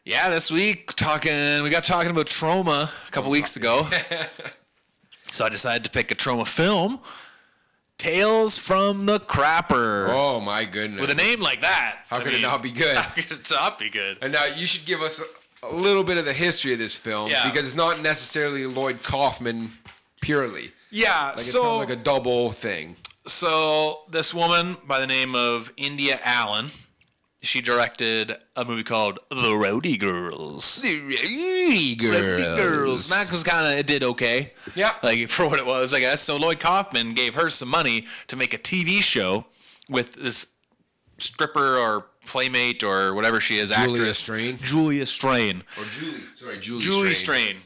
Yeah, this week we got talking about Troma a couple weeks ago. So I decided to pick a Troma film, Tales from the Crapper. Oh my goodness. With a name like that. How could it not be good? How could it not be good? And now you should give us a little bit of the history of this film, because it's not necessarily Lloyd Kaufman purely. Yeah, like, it's kind of like a double thing. So this woman by the name of India Allen, she directed a movie called The Rowdy Girls. The Rowdy Girls. That was it did okay. Yeah. Like, for what it was, I guess. So Lloyd Kaufman gave her some money to make a TV show with this stripper or playmate or whatever she is, actress. Julia Strain. Julie Strain.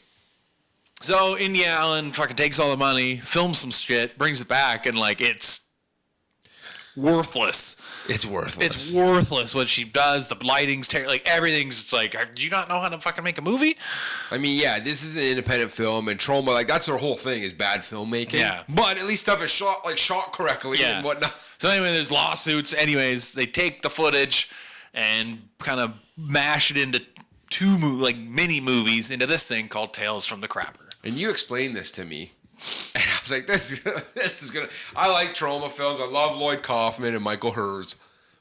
So India Allen fucking takes all the money, films some shit, brings it back, and it's worthless. It's worthless what she does. The lighting's terrible. Everything's just do you not know how to fucking make a movie? I mean, yeah, this is an independent film, and Troma, that's their whole thing is bad filmmaking. Yeah. But at least stuff is shot correctly and whatnot. So anyway, there's lawsuits. Anyways, they take the footage and kind of mash it into two mini movies into this thing called Tales from the Crapper. And you explained this to me. And I was like, this is gonna. I like Troma films. I love Lloyd Kaufman and Michael Hers,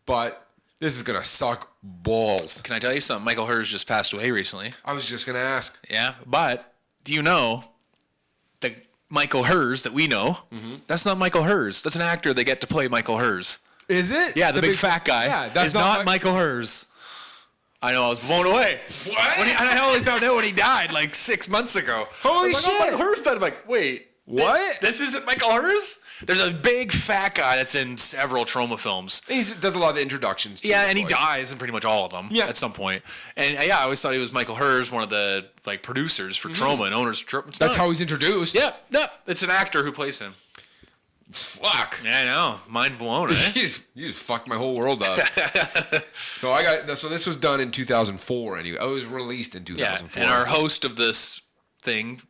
but this is gonna suck balls. Can I tell you something? Michael Hers just passed away recently. I was just gonna ask. Yeah, but do you know the Michael Hers that we know? Mm-hmm. That's not Michael Hers. That's an actor they get to play Michael Hers. Is it? Yeah, the big fat guy. Yeah, that's not Michael Hers. I know, I was blown away. What? I only found out when he died 6 months ago. Holy shit! Oh, Michael Hers died. I'm like, wait. What? This isn't Michael Hers? There's a big fat guy that's in several Troma films. He does a lot of the introductions. Yeah, and he dies in pretty much all of them at some point. And I always thought he was Michael Hers, one of the producers for Troma and owners of Troma. That's how he's introduced. Yeah, it's an actor who plays him. Fuck. Yeah, I know. Mind blown, eh? you just fucked my whole world up. So this was done in 2004 anyway. It was released in 2004. Yeah, and our host of this thing,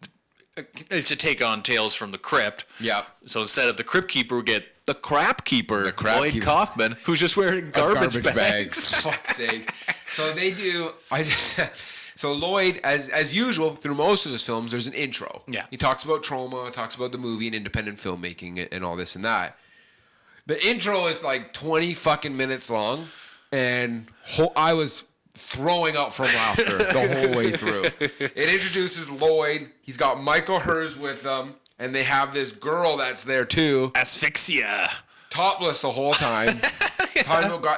it's a take on Tales from the Crypt. Yeah. So instead of the Crypt Keeper, we get the Crap Keeper, Lloyd Kaufman, who's just wearing garbage bags. For fuck's sake. So they do. So Lloyd, as usual, through most of his films, there's an intro. Yeah. He talks about Troma, talks about the movie and independent filmmaking and all this and that. The intro is 20 fucking minutes long, and I was throwing up from laughter the whole way through. It introduces Lloyd. He's got Michael Hers with them, and they have this girl that's there too. Asphyxia. Topless the whole time.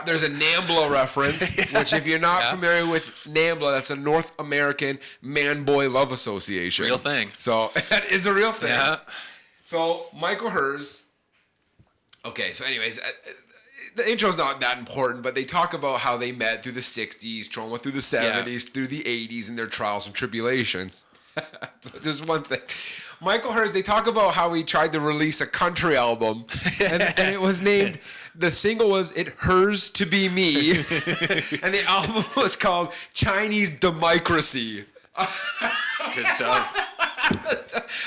There's a NAMBLA reference, which if you're not familiar with NAMBLA, that's a North American Man-Boy Love Association. Real thing. So that is a real thing. Yeah. So Michael Hers. Okay, so anyways, the intro's not that important, but they talk about how they met through the 60s, Troma through the 70s, through the 80s, and their trials and tribulations. So there's one thing. Michael Hers, they talk about how he tried to release a country album, and it was named, the single was It Hers to Be Me, and the album was called Chinese Democracy. Good stuff.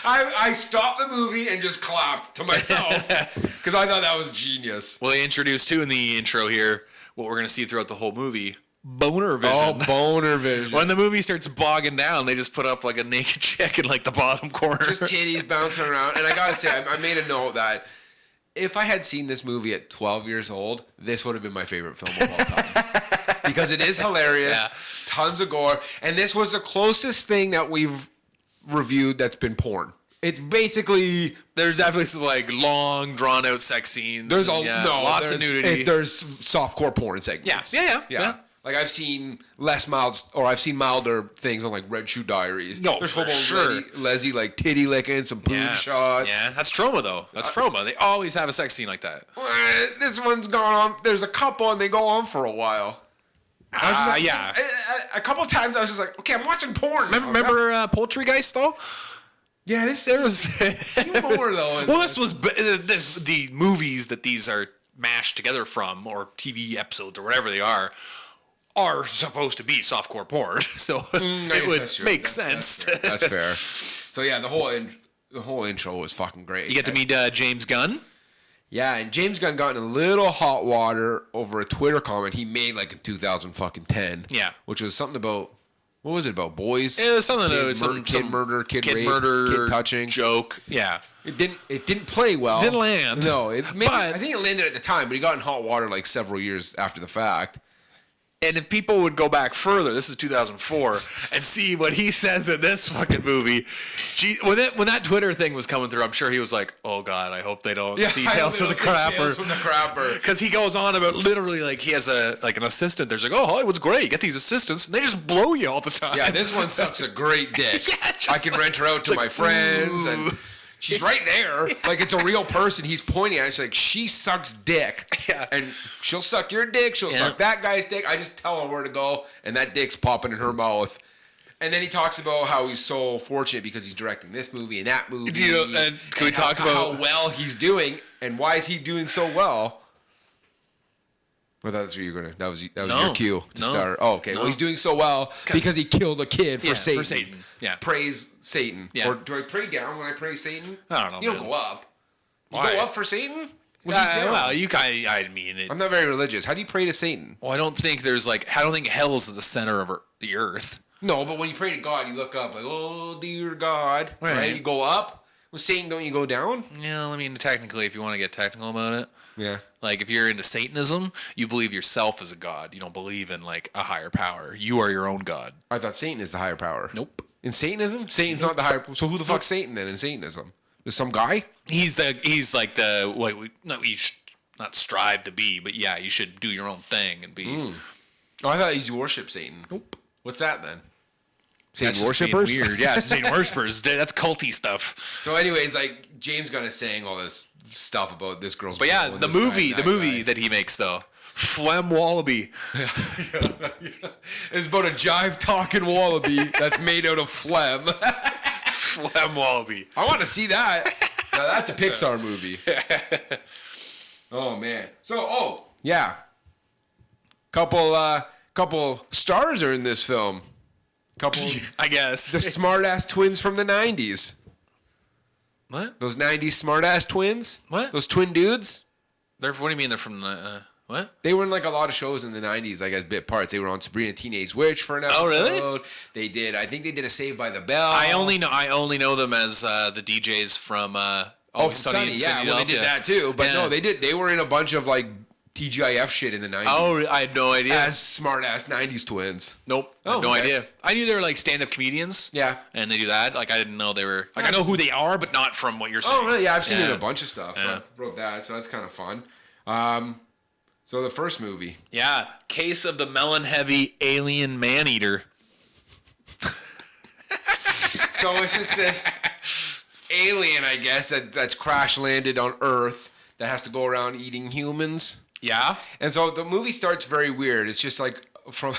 I stopped the movie and just clapped to myself because I thought that was genius. Well, they introduced too in the intro here what we're going to see throughout the whole movie. Boner vision. Oh, boner vision. When the movie starts bogging down, they just put up a naked chick in the bottom corner. Just titties bouncing around. And I gotta say, I made a note that if I had seen this movie at 12 years old, this would have been my favorite film of all time. Because it is hilarious, tons of gore, and this was the closest thing that we've reviewed that's been porn. It's basically... There's definitely some long, drawn-out sex scenes. There's lots of nudity. There's softcore porn segments. Yeah. I've seen I've seen milder things on Red Shoe Diaries. No, there's for sure. Leslie titty licking, some boob shots. Yeah, that's Troma though. That's Troma. They always have a sex scene like that. This one's gone on. There's a couple and they go on for a while. A couple times I was just like, okay, I'm watching porn. Remember Poultrygeist though? Yeah, there was more though. Well, this was the movies that these are mashed together from, or TV episodes, or whatever they are supposed to be softcore porn. So it would make sense. That's fair. So yeah, the whole intro was fucking great. You get to meet James Gunn. Yeah, and James Gunn got in a little hot water over a Twitter comment he made in 2010. Yeah. Which was something about What was it about? Boys? It was something that was some murder, kid rape, murder, kid touching joke. Yeah, it didn't play well. Didn't land. No, I think it landed at the time, but he got in hot water like several years after the fact. And if people would go back further, this is 2004, and see what he says in this fucking movie, when that Twitter thing was coming through, I'm sure he was like, "Oh God, I hope they don't see Tales from the Crapper." Because he goes on about literally like he has an assistant. There's like, "Oh, Hollywood's great. You get these assistants, and they just blow you all the time." Yeah, this one sucks a great dick. I can rent her out to my friends and. She's right there. Yeah. Like, it's a real person. He's pointing at her. She's like, she sucks dick. Yeah. And she'll suck your dick. She'll suck that guy's dick. I just tell her where to go, and that dick's popping in her mouth. And then he talks about how he's so fortunate because he's directing this movie and that movie. Can we talk about how well he's doing, and why is he doing so well? Well, that's what you're gonna. That was your cue to start. Oh, okay. No. Well, he's doing so well because he killed a kid for Satan. For Satan. Yeah. Praise Satan. Yeah. Or do I pray down when I praise Satan? I don't know. You don't go up. You Why? go up for Satan? Well, you kind of. I mean it. I'm not very religious. How do you pray to Satan? Well, I don't think hell is at the center of the earth. No, but when you pray to God, you look up like, oh dear God, right? You go up. With Satan, don't you go down? Yeah, I mean, technically, if you want to get technical about it. Yeah. Like, if you're into Satanism, you believe yourself as a god. You don't believe in, like, a higher power. You are your own god. I thought Satan is the higher power. Nope. In Satanism? Satan's not the higher... So who the fuck's Satan then in Satanism? There's some guy? He's like the... What you should not strive to be, but yeah, you should do your own thing and be... Oh, I thought you worship Satan. Nope. What's that then? Satan worshippers? Weird. Yeah, Satan worshippers. That's culty stuff. So anyways, like, James Gunn is saying all this stuff about this girl's... But yeah, the movie that he makes, though. Phlegm Wallaby. It's about a jive-talking wallaby that's made out of phlegm. Phlegm Wallaby. I want to see that. Now, that's a Pixar movie. Oh, man. So, yeah. Couple stars are in this film. I guess. The smart-ass twins from the 90s. What? Those 90s smart-ass twins? What? Those twin dudes? What do you mean they're from the... what? They were in like a lot of shows in the 90s, like as bit parts. They were on Sabrina Teenage Witch for an episode. Oh, really? They did. I think they did a Saved by the Bell. I only know them as the DJs from Always Sunny. Yeah, well, they did that too. But no, they did. They were in a bunch of like TGIF shit in the 90s. Oh, I had no idea. As smart-ass 90s twins. Nope. No idea. I knew they were like stand-up comedians. Yeah. And they do that. Like, I didn't know they were... Like, I know who they are, but not from what you're saying. Oh, really? Yeah, I've seen it in a bunch of stuff. Yeah. I wrote that, so that's kind of fun. So the first movie. Yeah. Case of the Melon-Heavy Alien Man-Eater. So it's just this alien, I guess, that's crash-landed on Earth that has to go around eating humans. Yeah. And so the movie starts very weird. It's just like from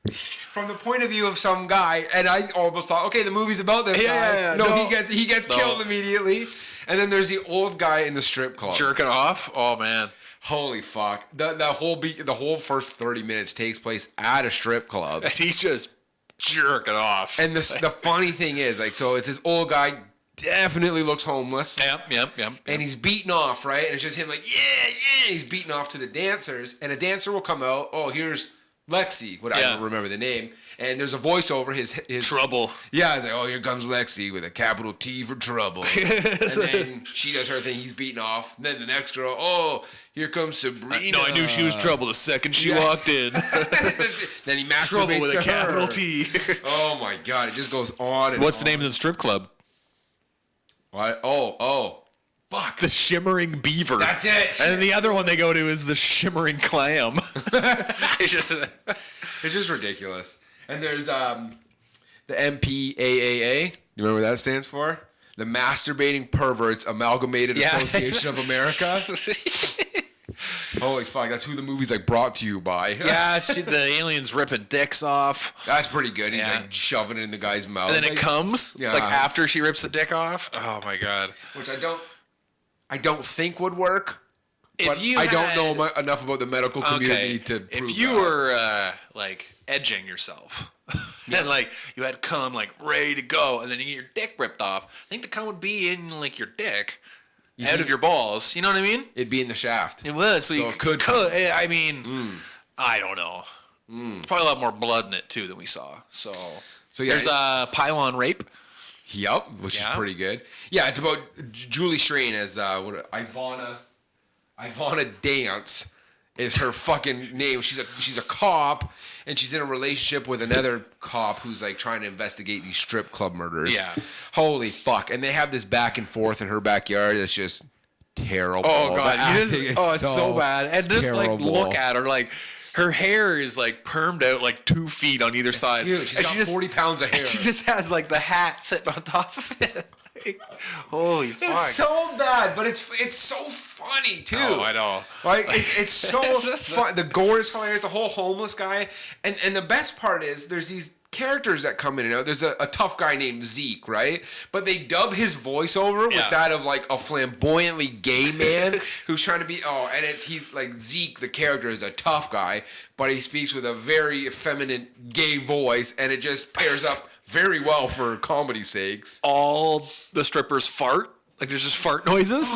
the point of view of some guy, and I almost thought, okay, the movie's about this guy. Yeah. No, he gets killed immediately. And then there's the old guy in the strip club. Jerking off? Oh, man. Holy fuck. The whole first 30 minutes takes place at a strip club. And he's just jerking off. And the funny thing is, like, so it's this old guy, definitely looks homeless. Yep. And he's beating off, right? And it's just him like, yeah. He's beating off to the dancers. And a dancer will come out. Oh, here's Lexi. I don't remember the name. And there's a voiceover. His Trouble. Yeah, it's like, oh, here comes Lexi with a capital T for trouble. And then she does her thing. He's beating off. And then the next girl, oh, here comes Sabrina. No, I knew she was trouble the second she walked in. Then he masturbates trouble with a capital her. T. Oh, my God. It just goes on and What's on. the name of the strip club? What? Oh. Fuck. The Shimmering Beaver. That's it. And then the other one they go to is the Shimmering Clam. It's just ridiculous. And there's the MPAAA. You remember what that stands for? The Masturbating Perverts Amalgamated Association of America. Holy fuck, that's who the movie's like brought to you by. Yeah, the alien's ripping dicks off. That's pretty good. He's like shoving it in the guy's mouth. And then it comes like after she rips the dick off. Oh my God. Which I don't think would work. I don't know enough about the medical community to prove if you were like edging yourself and like you had cum like ready to go and then you get your dick ripped off, I think the cum would be in like your dick. Out of your balls, you know what I mean? It'd be in the shaft. It was, so you could. I mean, I don't know. Probably a lot more blood in it too than we saw. So yeah, there's a pylon rape. Yep, which is pretty good. Yeah, it's about Julie Strain as Ivana Dance is her fucking name. She's a cop, and she's in a relationship with another cop who's like trying to investigate these strip club murders. Yeah. Holy fuck. And they have this back and forth in her backyard that's just terrible. Oh god, it's so bad. And just terrible. Like look at her, like her hair is like permed out like 2 feet on either side. Huge. She's got 40 pounds of hair. She just has like the hat sitting on top of it. Holy fuck. It's so bad, but it's so funny too. Oh, I know. Like it's so fun. The gore is hilarious. The whole homeless guy, and the best part is there's these characters that come in and out. There's a tough guy named Zeke, right? But they dub his voiceover with that of like a flamboyantly gay man who's trying to be he's like Zeke, the character, is a tough guy, but he speaks with a very effeminate gay voice, and it just pairs up very well for comedy's sakes. All the strippers fart. Like there's just fart noises.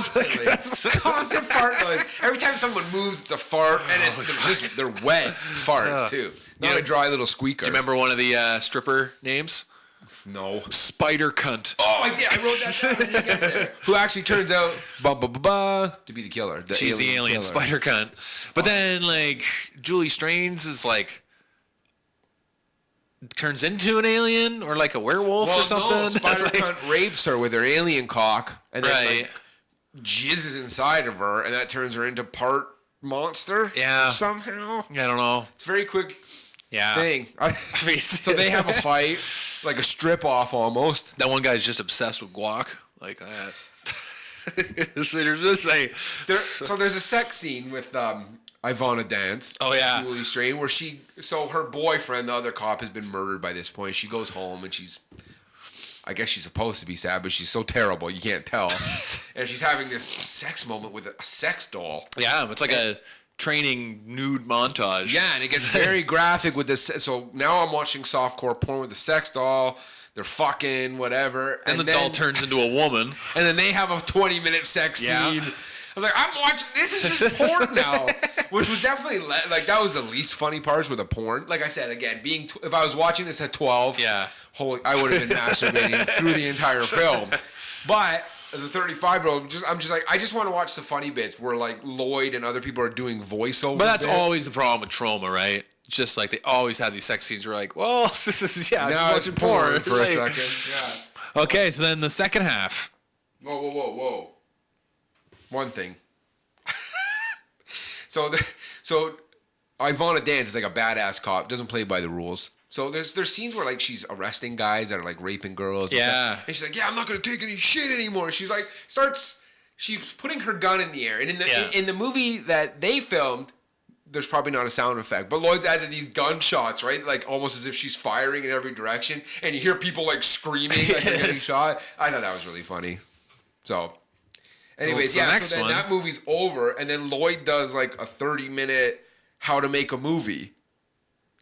Constant fart noise. Every time someone moves, it's a fart, and they're wet farts too. Not a dry little squeaker. Do you remember one of the stripper names? No. Spider Cunt. Oh, I did. I wrote that down when you get there. Who actually turns out to be the killer. She's the alien killer. Spider Cunt. But then like Julie Strains is like turns into an alien or like a werewolf or something. No, Spider Cunt rapes her with her alien cock and then like jizzes inside of her, and that turns her into part monster. Yeah. Somehow. I don't know. It's a very quick thing. So they have a fight, like a strip off almost. That one guy's just obsessed with guac, like that. So there's a sex scene with Ivana Dance. Oh yeah, Julie Strain, where her boyfriend, the other cop, has been murdered by this point. She goes home and I guess she's supposed to be sad, but she's so terrible you can't tell. And she's having this sex moment with a sex doll. Yeah, it's like a training nude montage. Yeah, and it gets very graphic with this. So now I'm watching softcore porn with the sex doll. They're fucking whatever, and the doll turns into a woman, and then they have a 20-minute sex scene. I was like, I'm watching. This is just porn now, which was definitely that was the least funny parts with the porn. Like I said, again, if I was watching this at 12, I would have been masturbating through the entire film. But as a 35-year-old, I'm just like, I just want to watch the funny bits where like Lloyd and other people are doing voiceover. But that's always the problem with Troma, right? It's just like they always have these sex scenes where like, well, this is now it's porn for a second. Yeah. Okay, so then the second half. Whoa. One thing. So Ivana Dance is like a badass cop, doesn't play by the rules. So there's scenes where like she's arresting guys that are like raping girls. And she's like, I'm not gonna take any shit anymore. She's like she's putting her gun in the air. And in the movie that they filmed, there's probably not a sound effect, but Lloyd's added these gunshots, right? Like almost as if she's firing in every direction, and you hear people like screaming like they're getting shot. I thought that was really funny. So anyways, so then that movie's over, and then Lloyd does like a 30-minute how to make a movie.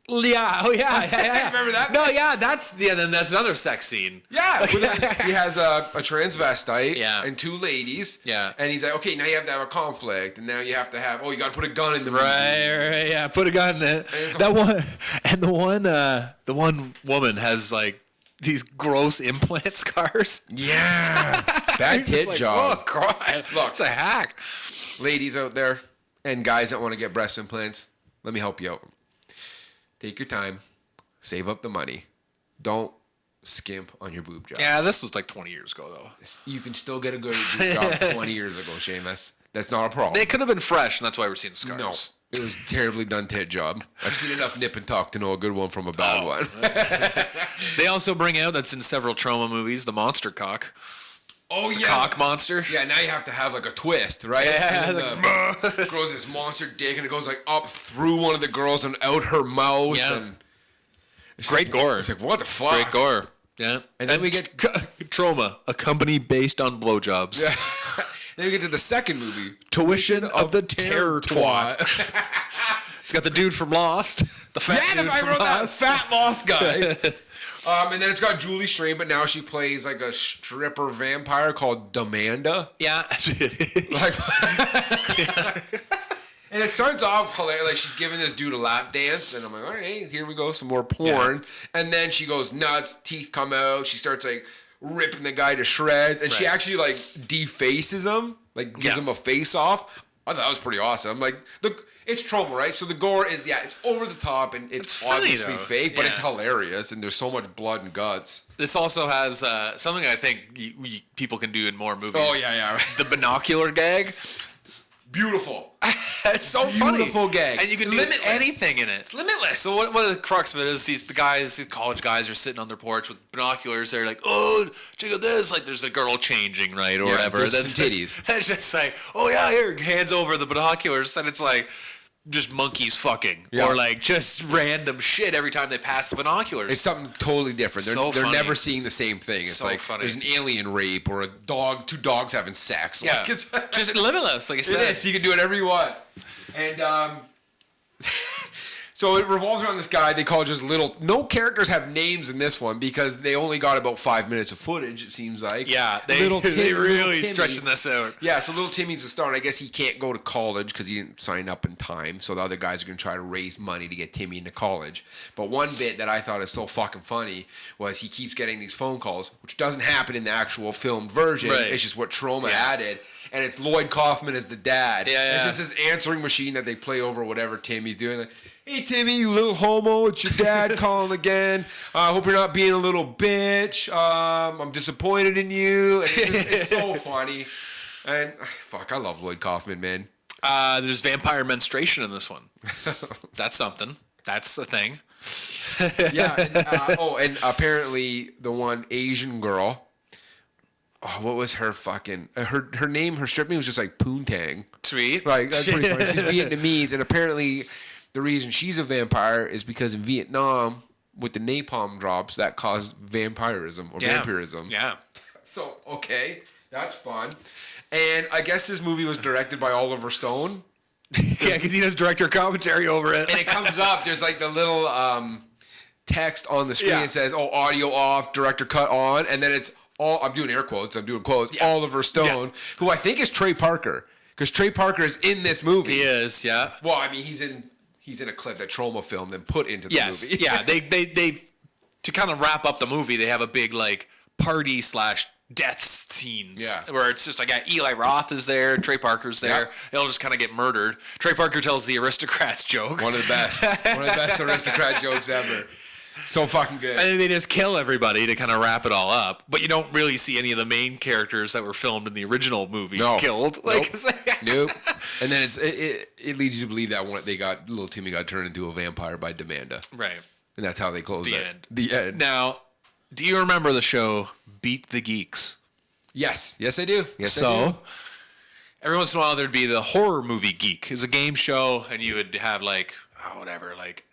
Yeah. Oh yeah. Remember that? No, yeah. Then that's another sex scene. Yeah. He has a transvestite. Yeah. And 2 ladies. Yeah. And he's like, okay, now you have to have a conflict, and now you have to have. Oh, you got to put a gun in the movie. Right. Yeah. Put a gun in it. The one woman has like these gross implant scars. Yeah. Bad tit job. Oh God. Look, it's a hack. Ladies out there and guys that want to get breast implants, let me help you out. Take your time, save up the money. Don't skimp on your boob job. Yeah, this was like 20 years ago, though. You can still get a good boob job 20 years ago, Seamus. That's not a problem. They could have been fresh, and that's why we're seeing scars. No, it was a terribly done tit job. I've seen enough nip and tuck to know a good one from a bad one. They also bring out, that's in several Troma movies, the monster cock. Oh, yeah. The cock monster. Yeah, now you have to have like a twist, right? Yeah. And then the grows this monster dick, and it goes like up through one of the girls and out her mouth. Yeah. And great gore. It's like, what the fuck? Great gore. Yeah. And then we get Troma, a company based on blowjobs. Yeah. Then we get to the second movie, Tuition of the Terror Twat. It's got the dude from Lost. The fat dude from Lost. That fat Lost guy. And then it's got Julie Strain, but now she plays like a stripper vampire called Demanda. Yeah. And it starts off hilarious. Like, she's giving this dude a lap dance. And I'm like, all right, here we go. Some more porn. Yeah. And then she goes nuts. Teeth come out. She starts, like, ripping the guy to shreds. And she actually, like, defaces him. Like, gives him a face off. I thought that was pretty awesome. Like, it's Troma, right? So the gore is, it's over the top. And it's funny, obviously fake. But it's hilarious. And there's so much blood and guts. This also has something I think people can do in more movies. Oh, yeah. The binocular gag. Beautiful. It's so funny. Beautiful gag. And you can do anything in it. It's limitless. So what the crux of it is, these college guys are sitting on their porch with binoculars. They're like, oh, check out this. Like, there's a girl changing, right? Or whatever. There's some titties. That's just like, oh, yeah, here, hands over the binoculars. And it's like, just monkeys fucking. Yeah. Or like just random shit every time they pass the binoculars. It's something totally different. They're never seeing the same thing. It's so like funny. There's an alien rape or two dogs having sex. Yeah. Like, it's just limitless, like I said. It is. You can do whatever you want. And so it revolves around this guy. They call it just little. No characters have names in this one because they only got about 5 minutes of footage, it seems like. Yeah, they really stretching this out. Yeah, so little Timmy's the star, and I guess he can't go to college because he didn't sign up in time. So the other guys are going to try to raise money to get Timmy into college. But one bit that I thought is so fucking funny was he keeps getting these phone calls, which doesn't happen in the actual filmed version. Right. It's just what Troma added. And it's Lloyd Kaufman as the dad. Yeah. It's just this answering machine that they play over whatever Timmy's doing. Like, hey, Timmy, you little homo. It's your dad calling again. I hope you're not being a little bitch. I'm disappointed in you. And it's so funny. And, fuck, I love Lloyd Kaufman, man. There's vampire menstruation in this one. That's something. That's a thing. Yeah. And apparently the one Asian girl. Oh, what was her fucking her name? Her strip name was just like Poontang. Sweet. Right, that's pretty funny. She's Vietnamese, and apparently the reason she's a vampire is because in Vietnam, with the napalm drops, that caused vampirism or vampirism. Yeah. So okay, that's fun. And I guess this movie was directed by Oliver Stone. Yeah, because he does director commentary over it. And it comes up. There's like the little text on the screen that says, "Oh, audio off, director cut on," and then it's. I'm doing air quotes. Oliver Stone, who I think is Trey Parker, because Trey Parker is in this movie. He is, yeah. Well, I mean, he's in a clip that Troma filmed and put into the movie. Yeah. They to kind of wrap up the movie, they have a big like party / death scenes. Yeah. Where it's just like Eli Roth is there, Trey Parker's there. Yeah. They'll just kind of get murdered. Trey Parker tells the Aristocrats joke. One of the best Aristocrat jokes ever. So fucking good. And then they just kill everybody to kind of wrap it all up. But you don't really see any of the main characters that were filmed in the original movie killed. Nope. And then it leads you to believe that little Timmy got turned into a vampire by Demanda. Right. And that's how they close the it. End. The end. Now, do you remember the show Beat the Geeks? Yes. Yes, I do. Every once in a while there'd be the Horror Movie Geek. It was a game show, and you would have like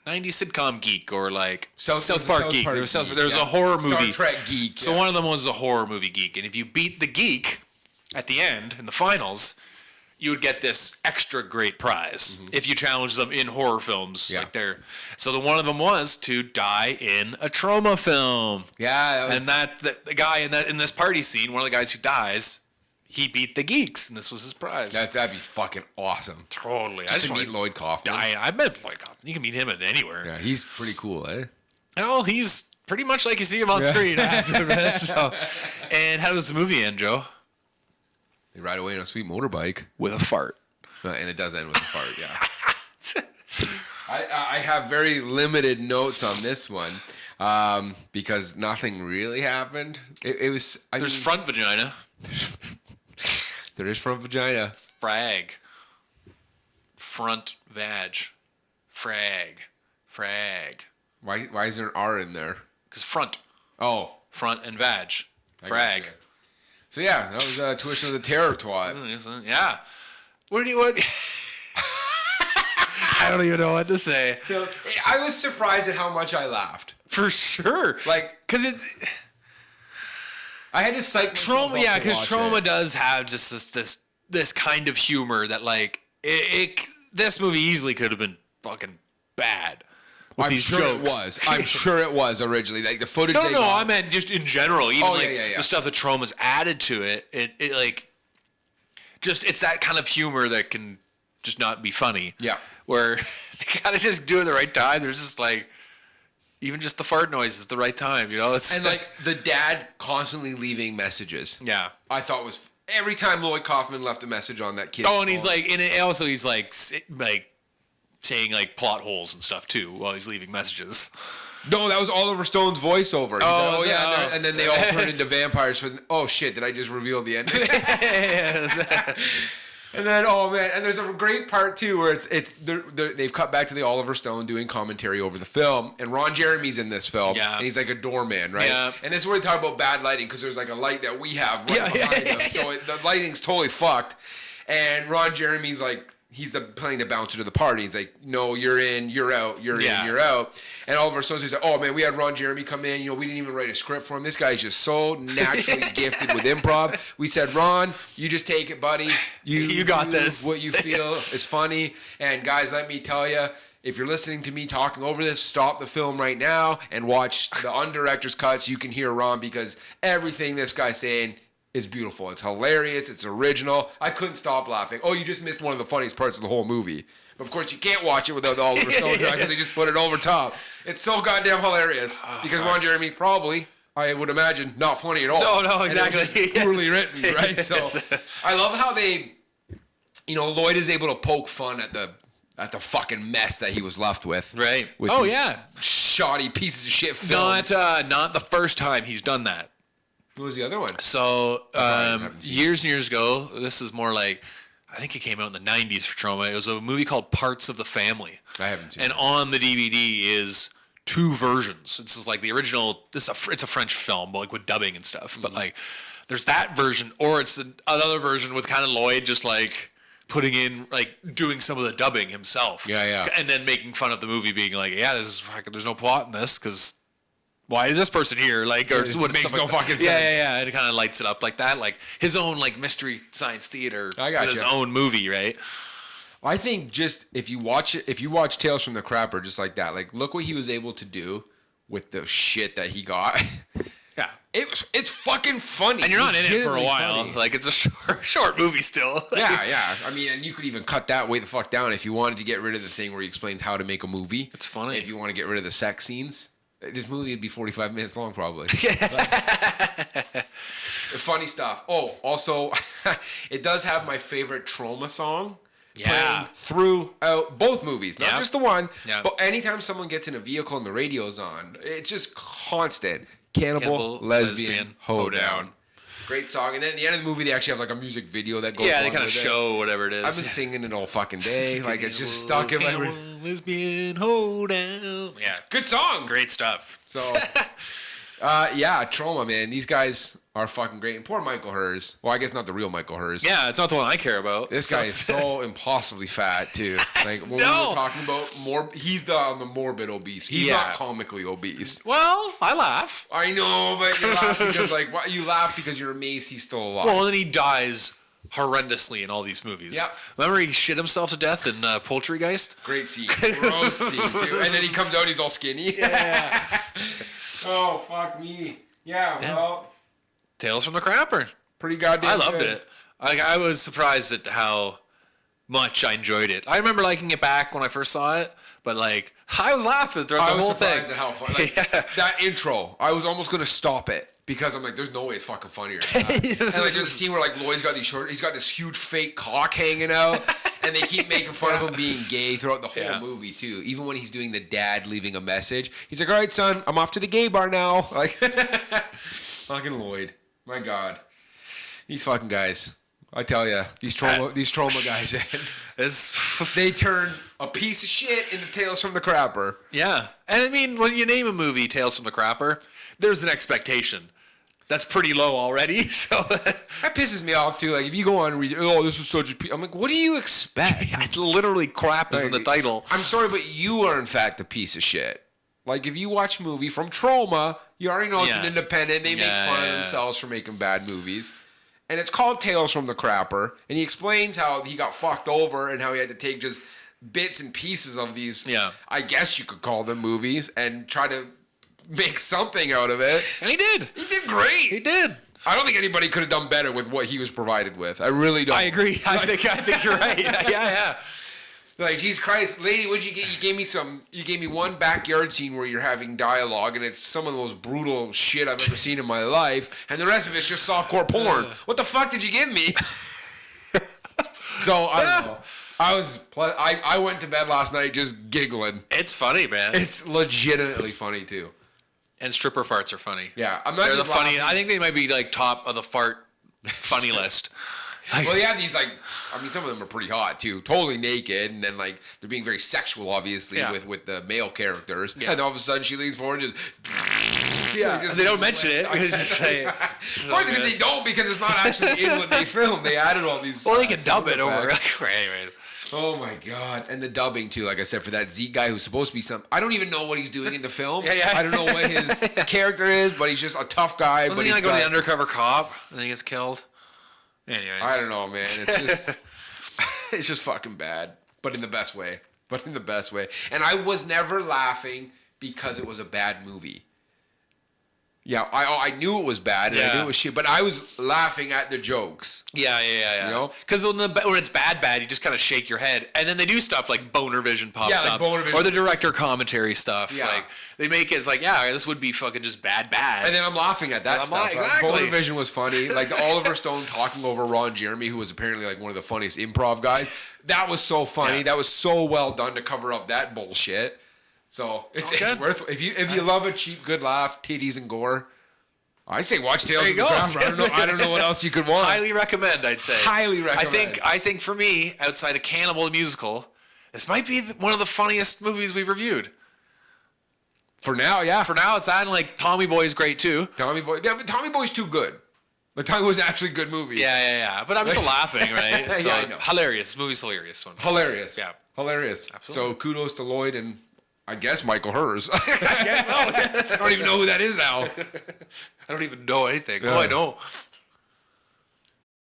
90s sitcom geek or like South Park geek. There was a horror movie. Star Trek geek. So one of them was a horror movie geek. And if you beat the geek at the end, in the finals, you would get this extra great prize if you challenged them in horror films. Yeah. So one of them was to die in a Troma film. Yeah. The guy in this party scene, one of the guys who dies, he beat the geeks, and this was his prize. That'd be fucking awesome. Totally. Just to meet Lloyd Kaufman. I met Lloyd Kaufman. You can meet him at anywhere. Yeah, he's pretty cool, eh? Oh, he's pretty much like you see him on screen after this. So. And how does the movie end, Joe? They ride away on a sweet motorbike. With a fart. And it does end with a fart, yeah. I have very limited notes on this one because nothing really happened. There's front vagina. There is front vagina. Frag. Front vag. Frag. Why is there an R in there? Because front. Oh. Front and vag. Frag. So yeah, that was a twist of the terror twat. Yeah. What? I don't even know what to say. So, I was surprised at how much I laughed. For sure. Because it's... I had to psych myself Troma, because Troma does have just this kind of humor that this movie easily could have been fucking bad. I'm sure it was. I'm sure it was originally. Like the footage. No, I meant just in general. Even the stuff that Troma's added to it. It it's that kind of humor that can just not be funny. Yeah. Where they gotta just do it at the right time. There's just like, even just the fart noise at the right time, you know? And like the dad constantly leaving messages. Yeah. I thought was every time Lloyd Kaufman left a message on that kid. Oh, and he's like, and it also he's like saying like plot holes and stuff too while he's leaving messages. No, that was Oliver Stone's voiceover. Oh, yeah. And then they all turned into vampires for oh shit, did I just reveal the ending? And then, oh man, and there's a great part too where they've cut back to the Oliver Stone doing commentary over the film, and Ron Jeremy's in this film, and he's like a doorman, right? Yeah. And this is where they talk about bad lighting because there's like a light that we have right behind him, so the lighting's totally fucked. And Ron Jeremy's like, he's playing the bouncer to the party. He's like, no, you're in, you're out, you're in, you're out. And Oliver Stone's like, oh man, we had Ron Jeremy come in. You know, we didn't even write a script for him. This guy's just so naturally gifted with improv. We said, Ron, you just take it, buddy. You got this. What you feel is funny. And guys, let me tell you, if you're listening to me talking over this, stop the film right now and watch the undirector's cuts. You can hear Ron because everything this guy's saying is beautiful. It's hilarious. It's original. I couldn't stop laughing. Oh, you just missed one of the funniest parts of the whole movie. But of course, you can't watch it without the Oliver Stone track because they just put it over top. It's so goddamn hilarious because Ron Jeremy probably, I would imagine, not funny at all. No, exactly. Poorly written, right? So I love how they, you know, Lloyd is able to poke fun at the fucking mess that he was left with. Right. With shoddy pieces of shit film. Not the first time he's done that. What was the other one? So, years and years ago, this is more like, I think it came out in the 90s for Troma. It was a movie called Parts of the Family. I haven't seen it. And on the DVD is 2 versions. This is like the original, it's a French film, but like with dubbing and stuff. Mm-hmm. But like, there's that version, or it's another version with kind of Lloyd just like putting in, like doing some of the dubbing himself. Yeah. And then making fun of the movie being like, yeah, there's no plot in this because why is this person here? Like, or what makes no fucking sense. Yeah. It kind of lights it up like that, like his own like mystery science theater with his own movie, right? I think just if you watch Tales from the Crapper just like that, like look what he was able to do with the shit that he got. Yeah, it's fucking funny, and you're not in it for a while. Funny. Like it's a short movie still. Yeah. I mean, and you could even cut that way the fuck down if you wanted to get rid of the thing where he explains how to make a movie. It's funny if you want to get rid of the sex scenes. This movie would be 45 minutes long, probably. Funny stuff. Oh, also, it does have my favorite Troma song. Yeah. Throughout both movies, not just the one. Yeah. But anytime someone gets in a vehicle and the radio's on, it's just constant. Cannibal, lesbian, hoedown. Great song. And then at the end of the movie, they actually have like a music video that goes on. Yeah, they kind of show whatever it is. I've been singing it all fucking day. Like it's just stuck in my... Lesbian, hoedown. Yeah. It's a good song. Great stuff. So, Troma, man. These guys are fucking great. And poor Michael Hers. Well, I guess not the real Michael Hers. Yeah, it's not the one I care about. This guy is so impossibly fat, too. Like, when we were talking about he's on the morbid obese. He's not comically obese. Well, I laugh. I know, but you laugh because, like, you laugh because you're amazed he's still alive. Well, and then he dies horrendously in all these movies. Yep. Remember he shit himself to death in Poultrygeist? Great scene. Gross scene, too. And then he comes out, he's all skinny. Yeah. Oh, fuck me. Yeah, well... Tales from the Crapper. Pretty goddamn I loved it. I was surprised at how much I enjoyed it. I remember liking it back when I first saw it, but like I was laughing throughout the whole thing. I was surprised at how funny. Like, that intro, I was almost going to stop it because I'm like, there's no way it's fucking funnier than that. And like there's a scene where like Lloyd's got he's got this huge fake cock hanging out, and they keep making fun of him being gay throughout the whole movie too. Even when he's doing the dad leaving a message, he's like, all right, son, I'm off to the gay bar now. Like, fucking Lloyd. My God, these fucking guys! I tell you, these Troma guys, they turn a piece of shit into Tales from the Crapper. Yeah, and I mean, when you name a movie Tales from the Crapper, there's an expectation that's pretty low already. So that pisses me off too. Like if you go on and read, oh, this is such a, I'm like, what do you expect? It's literally crap is in the title. I'm sorry, but you are in fact a piece of shit. Like, if you watch a movie from Troma, you already know it's an independent. They make fun of themselves for making bad movies. And it's called Tales from the Crapper. And he explains how he got fucked over and how he had to take just bits and pieces of these, I guess you could call them movies, and try to make something out of it. And he did. He did great. He did. I don't think anybody could have done better with what he was provided with. I really don't. I agree. I think you're right. Yeah. Like, Jesus Christ, lady, what'd you get? You gave me one backyard scene where you're having dialogue, and it's some of the most brutal shit I've ever seen in my life, and the rest of it's just softcore porn. What the fuck did you give me? So, I don't know. I went to bed last night just giggling. It's funny, man. It's legitimately funny, too. And stripper farts are funny. Yeah. I'm not They're just the funny. laughing. I think they might be like top of the fart funny list. Well, they have these, like, I mean, some of them are pretty hot, too. Totally naked, and then, like, they're being very sexual, obviously, with the male characters. Yeah. And all of a sudden, she leans forward and just... Yeah, they don't mention it. They just say it. Of course, they don't, because it's not actually in what they filmed. They added all these... Well, they can dub it over. Anyway. Oh, my God. And the dubbing, too, like I said, for that Zeke guy who's supposed to be some... I don't even know what he's doing in the film. Yeah. I don't know what his character is, but he's just a tough guy. Wasn't he like the undercover cop and then he gets killed? Anyways. I don't know, man. It's just... it's just fucking bad. But in the best way. And I was never laughing because it was a bad movie. Yeah, I knew it was bad and I knew it was shit, but I was laughing at the jokes. Yeah. You know? Because when it's bad, you just kind of shake your head. And then they do stuff like Boner Vision pops like up. Boner Vision. Or the director commentary stuff. Yeah. Like, they make it, it's like, this would be fucking just bad. And then I'm laughing at that stuff. Exactly. Boner Vision was funny. Like the Oliver Stone talking over Ron Jeremy, who was apparently like one of the funniest improv guys. That was so funny. Yeah. That was so well done to cover up that bullshit. So it's worth if you love a cheap, good laugh, titties and gore. I say watch Tales of the Craft. I don't know what else you could want. Highly recommend, I'd say. Highly recommend. I think for me, outside of Cannibal the Musical, this might be one of the funniest movies we've reviewed. For now, yeah. For now, it's that, and like Tommy Boy's great too. Tommy Boy's too good. But Tommy Boy's actually a good movie. Yeah. But I'm still laughing, right? So, I know. Hilarious. This movie's hilarious. Hilarious. Yeah. Hilarious. Absolutely. So kudos to Lloyd and I guess Michael Hers. I guess so. I don't even know who that is now. I don't even know anything. Yeah. Oh, I know.